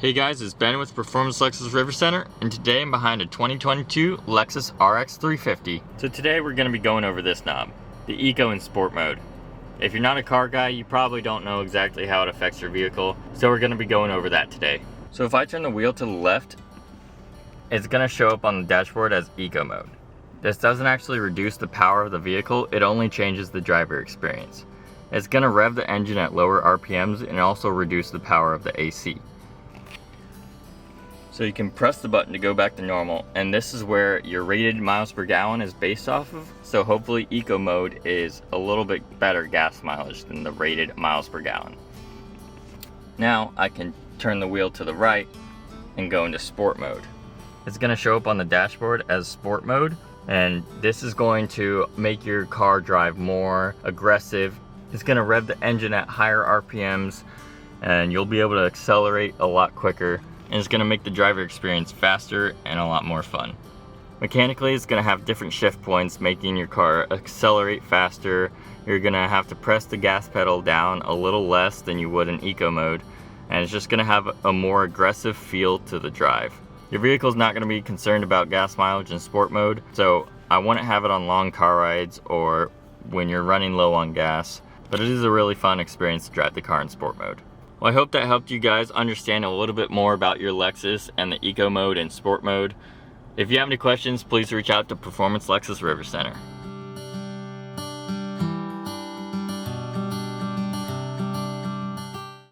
Hey guys, it's Ben with Performance Lexus River Center, and today I'm behind a 2022 Lexus RX 350. So today we're going to be going over this knob, the Eco and Sport mode. If you're not a car guy, you probably don't know exactly how it affects your vehicle, so we're going to be going over that today. So if I turn the wheel to the left, it's going to show up on the dashboard as Eco mode. This doesn't actually reduce the power of the vehicle, it only changes the driver experience. It's going to rev the engine at lower RPMs and also reduce the power of the AC. So you can press the button to go back to normal, and this is where your rated miles per gallon is based off of, so hopefully Eco mode is a little bit better gas mileage than the rated miles per gallon. Now I can turn the wheel to the right and go into Sport mode. It's going to show up on the dashboard as Sport mode, and this is going to make your car drive more aggressive. It's going to rev the engine at higher RPMs, and you'll be able to accelerate a lot quicker. And it's going to make the driver experience faster and a lot more fun. Mechanically, it's going to have different shift points, making your car accelerate faster. You're going to have to press the gas pedal down a little less than you would in Eco mode, and it's just going to have a more aggressive feel to the drive. Your vehicle is not going to be concerned about gas mileage in Sport mode, so I wouldn't have it on long car rides or when you're running low on gas, but it is a really fun experience to drive the car in Sport mode. Well, I hope that helped you guys understand a little bit more about your Lexus and the Eco mode and Sport mode. If you have any questions, please reach out to Performance Lexus River Center.